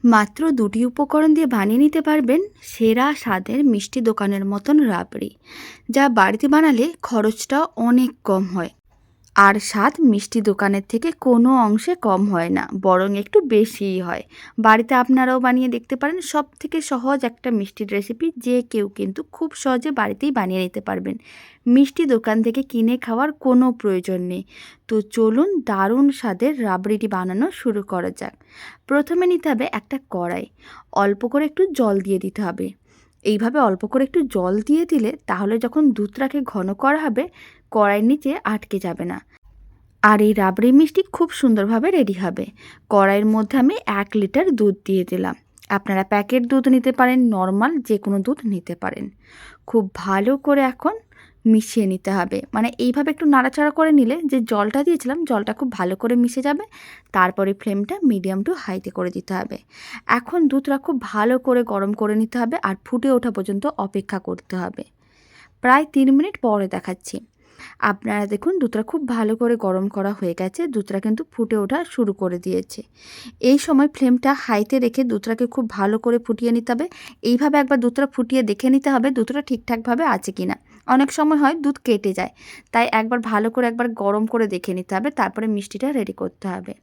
মাত্র ২টি উপকরণ দিয়ে বানিয়ে নিতে পারবেন সেরা স্বাদের মিষ্টি দোকানের মতন রাবড়ি, যা বাড়িতে বানালে খরচটা অনেক কম হয়। আর স্বাদ মিষ্টি দোকানের থেকে কোনো অংশে কম হয় না, বরং একটু বেশিই হয়। বাড়িতে আপনারাও বানিয়ে দেখতে পারেন। সবথেকে সহজ একটা মিষ্টির রেসিপি, যে কেউ কিন্তু খুব সহজে বাড়িতেই বানিয়ে নিতে পারবেন। মিষ্টি দোকান থেকে কিনে খাওয়ার কোনো প্রয়োজন নেই। তো চলুন দারুণ স্বাদের রাবড়িটি বানানো শুরু করা যাক। প্রথমে নিতে হবে একটা কড়াই। অল্প করে একটু জল দিয়ে দিতে হবে। এইভাবে অল্প করে একটু জল দিয়ে দিলে তাহলে যখন দুধটাকে ঘন করা হবে, কড়াইয়ের নিচে আটকে যাবে না। আর এই রাবড়ি মিষ্টি খুব সুন্দরভাবে রেডি হবে। কড়াইয়ের মধ্যে আমি 1 লিটার দুধ দিয়ে দিলাম। আপনারা প্যাকেট দুধ নিতে পারেন, নর্মাল যে কোনো দুধ নিতে পারেন। খুব ভালো করে এখন মিশিয়ে নিতে হবে। মানে এইভাবে একটু নাড়াচাড়া করে নিলে যে জলটা দিয়েছিলাম, জলটা খুব ভালো করে মিশে যাবে। তারপরে ফ্লেমটা মিডিয়াম টু হাইতে করে দিতে হবে। এখন দুধটা খুব ভালো করে গরম করে নিতে হবে আর ফুটে ওঠা পর্যন্ত অপেক্ষা করতে হবে। প্রায় 3 মিনিট পরে দেখাচ্ছি। আপনারা দেখুন দুধটা খুব ভালো করে গরম করা হয়ে গেছে। দুধটা কিন্তু ফুটে ওঠা শুরু করে দিয়েছে। এই সময় ফ্লেমটা হাইতে রেখে দুধটাকে খুব ভালো করে ফুটিয়ে নিতে হবে। এইভাবে একবার দুধটা ফুটিয়ে দেখে নিতে হবে দুধটা ঠিকঠাকভাবে আছে কিনা। অনেক সময় হয় দুধ কেটে যায়, তাই একবার ভালো করে একবার গরম করে দেখে নিতে হবে, তারপরে মিষ্টিটা রেডি করতে হবে।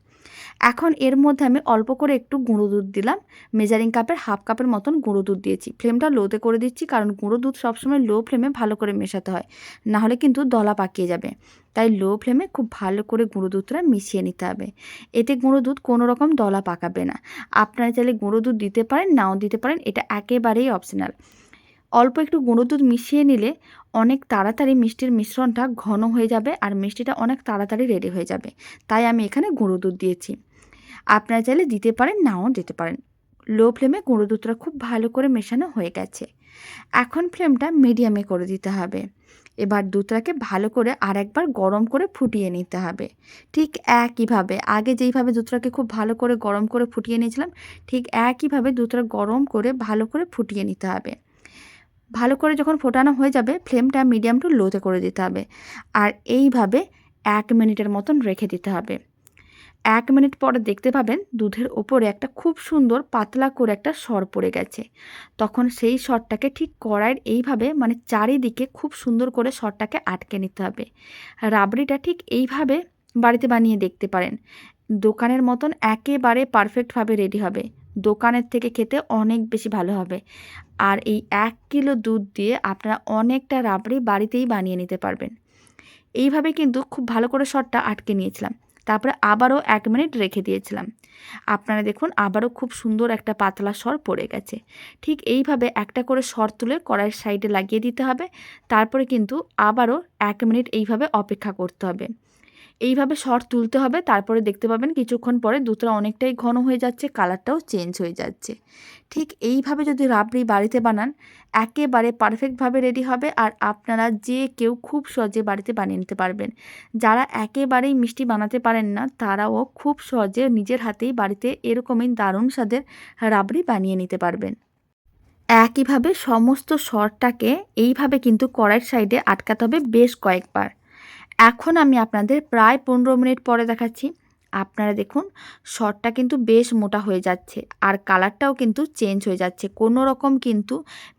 এখন এর মধ্যে আমি অল্প করে একটু গুঁড়ো দুধ দিলাম। মেজারিং কাপের হাফ কাপের মতন গুঁড়ো দুধ দিয়েছি। ফ্লেমটা লোতে করে দিচ্ছি, কারণ গুঁড়ো দুধ সবসময় লো ফ্লেমে ভালো করে মেশাতে হয়, না হলে কিন্তু দলা পাকিয়ে যাবে। তাই লো ফ্লেমে খুব ভালো করে গুঁড়ো দুধটা মিশিয়ে নিতে হবে। এতে গুঁড়ো দুধ কোনো রকম দলা পাকাবে না। আপনারা চাইলে গুঁড়ো দুধ দিতে পারেন, নাও দিতে পারেন, এটা একেবারেই অপশনাল। অল্প একটু গুঁড়ো দুধ মিশিয়ে নিলে অনেক তাড়াতাড়ি মিষ্টির মিশ্রণটা ঘন হয়ে যাবে আর মিষ্টিটা অনেক তাড়াতাড়ি রেডি হয়ে যাবে। তাই আমি এখানে গুঁড়ো দুধ দিয়েছি। আপনারা চাইলে দিতে পারেন, নাও দিতে পারেন। লো ফ্লেমে গুঁড়ো দুধটা খুব ভালো করে মেশানো হয়ে গেছে। এখন ফ্লেমটা মিডিয়ামে করে দিতে হবে। এবার দুধটাকে ভালো করে আরেকবার গরম করে ফুটিয়ে নিতে হবে। ঠিক একইভাবে আগে যেইভাবে দুধটাকে খুব ভালো করে গরম করে ফুটিয়ে নিয়েছিলাম, ঠিক একইভাবে দুধটা গরম করে ভালো করে ফুটিয়ে নিতে হবে। ভালো করে যখন ফোটানো হয়ে যাবে, ফ্লেমটা মিডিয়াম টু লোতে করে দিতে হবে। আর এইভাবে 1 মিনিটের মতন রেখে দিতে হবে। 1 মিনিট পরে দেখতে পাবেন দুধের ওপরে একটা খুব সুন্দর পাতলা করে একটা সর পড়ে গেছে। তখন সেই সরটাকে ঠিক কড়াইয়ের এইভাবে মানে চারিদিকে খুব সুন্দর করে সরটাকে আটকে নিতে হবে। রাবড়িটা ঠিক এইভাবে বাড়িতে বানিয়ে দেখতে পারেন। দোকানের মতন একেবারে পারফেক্টভাবে রেডি হবে। দোকানের থেকে খেতে অনেক বেশি ভালো হবে। আর এই 1 কিলো দুধ দিয়ে আপনারা অনেকটা রাবড়ি বাড়িতেই বানিয়ে নিতে পারবেন। এইভাবে কিন্তু খুব ভালো করে সরটা আটকে নিয়েছিলাম। তারপরে আবারও 1 মিনিট রেখে দিয়েছিলাম। আপনারা দেখুন আবারও খুব সুন্দর একটা পাতলা সর পড়ে গেছে। ঠিক এইভাবে একটা করে সর তুলে কড়াইয়ের সাইডে লাগিয়ে দিতে হবে। তারপরে কিন্তু আবারও 1 মিনিট এইভাবে অপেক্ষা করতে হবে। এইভাবে সর তুলতে হবে। তারপরে দেখতে পাবেন কিছুক্ষণ পরে দুধটা অনেকটাই ঘন হয়ে যাচ্ছে, কালারটাও চেঞ্জ হয়ে যাচ্ছে। ঠিক এইভাবে যদি রাবড়ি বাড়িতে বানান, একেবারে পারফেক্টভাবে রেডি হবে আর আপনারা যে কেউ খুব সহজে বাড়িতে বানিয়ে নিতে পারবেন। যারা একেবারেই মিষ্টি বানাতে পারেন না, তারাও খুব সহজে নিজের হাতেই বাড়িতে এরকমই দারুণ স্বাদের রাবড়ি বানিয়ে নিতে পারবেন। একইভাবে সমস্ত সরটাকে এইভাবে কিন্তু কড়াইয়ের সাইডে আটকাতে হবে বেশ কয়েকবার। এখন আমি আপনাদের প্রায় 15 মিনিট পরে দেখাচ্ছি। আপনারা দেখুন সরটা কিন্তু বেশ মোটা হয়ে যাচ্ছে আর কালারটাও কিন্তু চেঞ্জ হয়ে যাচ্ছে। কোনো রকম কিন্তু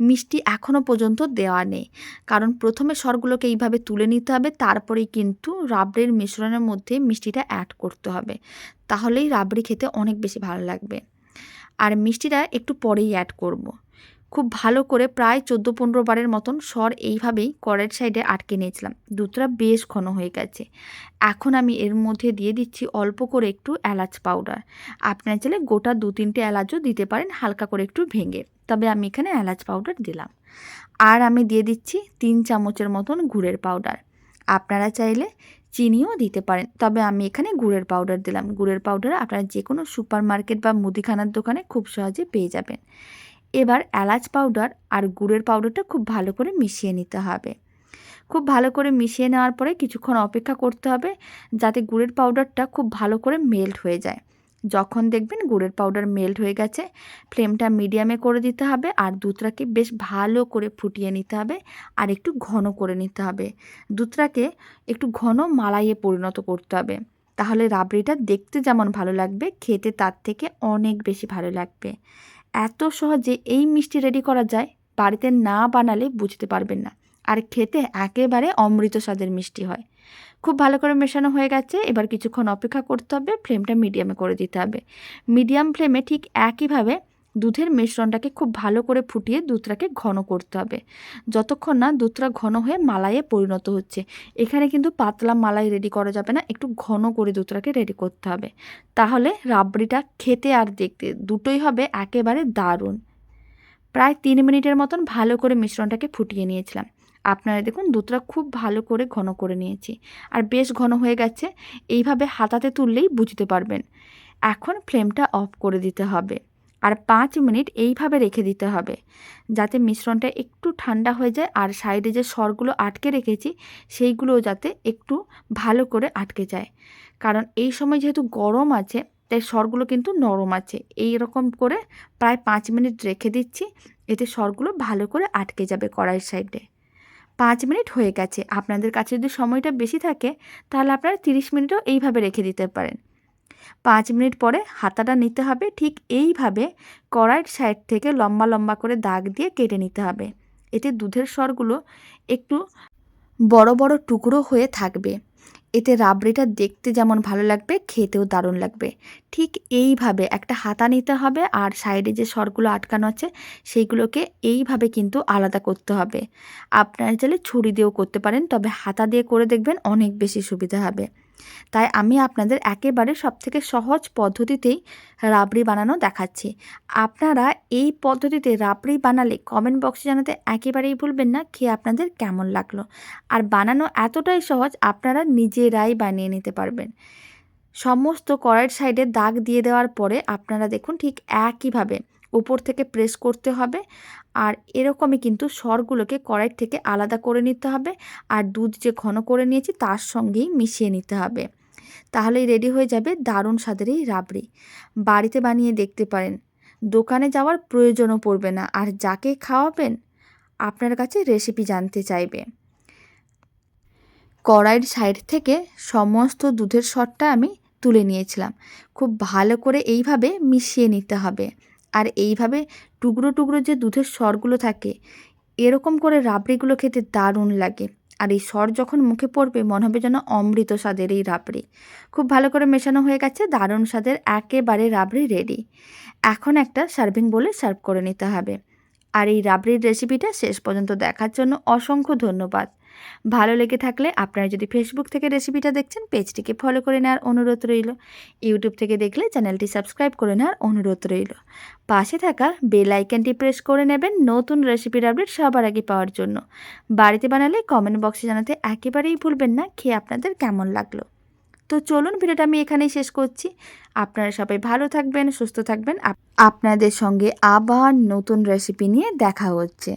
মিষ্টি এখনও পর্যন্ত দেওয়া নেই, কারণ প্রথমে সরগুলোকে এইভাবে তুলে নিতে হবে, তারপরেই কিন্তু রাবড়ির মিশ্রণের মধ্যে মিষ্টিটা অ্যাড করতে হবে। তাহলেই রাবড়ি খেতে অনেক বেশি ভালো লাগবে। আর মিষ্টিটা একটু পরেই অ্যাড করব। খুব ভালো করে প্রায় 14-15 বারের মতন সর এইভাবেই কড়াইয়ের সাইডে আটকে নিয়েছিলাম। দুধটা বেশ ঘন হয়ে গেছে। এখন আমি এর মধ্যে দিয়ে দিচ্ছি অল্প করে একটু এলাচ পাউডার। আপনারা চাইলে গোটা 2-3টে এলাচও দিতে পারেন, হালকা করে একটু ভেঙে। তবে আমি এখানে এলাচ পাউডার দিলাম। আর আমি দিয়ে দিচ্ছি 3 চামচের মতন গুড়ের পাউডার। আপনারা চাইলে চিনিও দিতে পারেন, তবে আমি এখানে গুড়ের পাউডার দিলাম। গুড়ের পাউডার আপনারা যে কোনো সুপার মার্কেট বা মুদিখানার দোকানে খুব সহজে পেয়ে যাবেন। এবার এলাচ পাউডার আর গুড়ের পাউডারটা খুব ভালো করে মিশিয়ে নিতে হবে। খুব ভালো করে মিশিয়ে নেওয়ার পরে কিছুক্ষণ অপেক্ষা করতে হবে, যাতে গুড়ের পাউডারটা খুব ভালো করে মেল্ট হয়ে যায়। যখন দেখবেন গুড়ের পাউডার মেল্ট হয়ে গেছে, ফ্লেমটা মিডিয়ামে করে দিতে হবে আর দুধটাকে বেশ ভালো করে ফুটিয়ে নিতে হবে আর একটু ঘন করে নিতে হবে। দুধটাকে একটু ঘন মালাইয়ে পরিণত করতে হবে। তাহলে রাবড়িটা দেখতে যেমন ভালো লাগবে, খেতে তার থেকে অনেক বেশি ভালো লাগবে। এত সহজে এই মিষ্টি রেডি করা যায়, বাড়িতে না বানালে বুঝতে পারবেন না। আর খেতে একেবারে অমৃত স্বাদের মিষ্টি হয়। খুব ভালো করে মেশানো হয়ে গেছে। এবার কিছুক্ষণ অপেক্ষা করতে হবে, ফ্লেমটা মিডিয়ামে করে দিতে হবে। মিডিয়াম ফ্লেমে ঠিক একইভাবে দুধের মিশ্রণটাকে খুব ভালো করে ফুটিয়ে দুধটাকে ঘন করতে হবে, যতক্ষণ না দুধটা ঘন হয়ে মালাইয়ে পরিণত হচ্ছে। এখানে কিন্তু পাতলা মালাই রেডি করা যাবে না, একটু ঘন করে দুধটাকে রেডি করতে হবে। তাহলে রাবড়িটা খেতে আর দেখতে দুটোই হবে একেবারে দারুণ। প্রায় 3 মিনিটের মতন ভালো করে মিশ্রণটাকে ফুটিয়ে নিয়েছিলাম। আপনারা দেখুন দুধটা খুব ভালো করে ঘন করে নিয়েছি, আর বেশ ঘন হয়ে গেছে। এইভাবে হাতাতে তুললেই বুঝতে পারবেন। এখন ফ্লেমটা অফ করে দিতে হবে, আর 5 মিনিট এইভাবে রেখে দিতে হবে, যাতে মিশ্রণটা একটু ঠান্ডা হয়ে যায়, আর সাইডে যে সরগুলো আটকে রেখেছি সেইগুলোও যাতে একটু ভালো করে আটকে যায়। কারণ এই সময় যেহেতু গরম আছে, তাই সরগুলো কিন্তু নরম আছে। এই রকম করে প্রায় 5 মিনিট রেখে দিচ্ছি, এতে সরগুলো ভালো করে আটকে যাবে কড়াইয়ের সাইডে। 5 মিনিট হয়ে গেছে। আপনাদের কাছে যদি সময়টা বেশি থাকে তাহলে আপনারা 30 মিনিটও এইভাবে রেখে দিতে পারেন। 5 মিনিট পরে হাতাটা নিতে হবে, ঠিক এইভাবে কড়াইয়ের সাইড থেকে লম্বা লম্বা করে দাগ দিয়ে কেটে নিতে হবে। এতে দুধের সরগুলো একটু বড় বড় টুকরো হয়ে থাকবে। এতে রাবড়িটা দেখতে যেমন ভালো লাগবে, খেতেও দারুণ লাগবে। ঠিক এইভাবে একটা হাতা নিতে হবে, আর সাইডে যে সরগুলো আটকানো আছে সেইগুলোকে এইভাবে কিন্তু আলাদা করতে হবে। আপনারা চাইলে ছুরি দিয়েও করতে পারেন, তবে হাতা দিয়ে করে দেখবেন অনেক বেশি সুবিধা হবে। তাই আমি আপনাদের একেবারে সবথেকে সহজ পদ্ধতিতেই রাবড়ি বানানো দেখাচ্ছি। আপনারা এই পদ্ধতিতে রাবড়ি বানালে কমেন্ট বক্সে জানাতে একেবারেই ভুলবেন না খেয়ে আপনাদের কেমন লাগলো। আর বানানো এতটাই সহজ, আপনারা নিজেরাই বানিয়ে নিতে পারবেন। সমস্ত কড়াইয়ের সাইডে দাগ দিয়ে দেওয়ার পরে আপনারা দেখুন ঠিক একইভাবে উপর থেকে প্রেস করতে হবে, আর এরকমই কিন্তু সরগুলোকে কড়াই থেকে আলাদা করে নিতে হবে, আর দুধ যে ঘন করে নিয়েছি তার সঙ্গেই মিশিয়ে নিতে হবে। তাহলেই রেডি হয়ে যাবে দারুণ স্বাদের এই রাবড়ি। বাড়িতে বানিয়ে দেখতে পারেন, দোকানে যাওয়ার প্রয়োজনও পড়বে না, আর যাকে খাওয়াবেন আপনার কাছে রেসিপি জানতে চাইবে। কড়াইয়ের সাইড থেকে সমস্ত দুধের সরটা আমি তুলে নিয়েছিলাম। খুব ভালো করে এইভাবে মিশিয়ে নিতে হবে, আর এইভাবে টুকরো টুকরো যে দুধের সরগুলো থাকে, এরকম করে রাবড়িগুলো খেতে দারুণ লাগে। আর এই সর যখন মুখে পড়বে মনে হবে যেন অমৃত স্বাদের এই রাবড়ি। খুব ভালো করে মেশানো হয়ে গেছে, দারুণ স্বাদের একেবারে রাবড়ি রেডি। এখন একটা সার্ভিং বোলে সার্ভ করে নিতে হবে। আর এই রাবড়ির রেসিপিটা শেষ পর্যন্ত দেখার জন্য অসংখ্য ধন্যবাদ। ভালো লেগে থাকলে আপনারা যদি ফেসবুক থেকে রেসিপিটা দেখছেন, পেজটিকে ফলো করে নেওয়ার অনুরোধ রইল। ইউটিউব থেকে দেখলে চ্যানেলটি সাবস্ক্রাইব করে নেওয়ার অনুরোধ রইল। পাশে থাকা বেল আইকনটি প্রেস করে নেবেন নতুন রেসিপির আপডেট সবার আগে পাওয়ার জন্য। বাড়িতে বানালে কমেন্ট বক্সে জানাতে একেবারেই ভুলবেন না খেয়ে আপনাদের কেমন লাগলো। তো চলুন ভিডিওটা আমি এখানেই শেষ করছি। আপনারা সবাই ভালো থাকবেন, সুস্থ থাকবেন। আপনাদের সঙ্গে আবার নতুন রেসিপি নিয়ে দেখা হচ্ছে।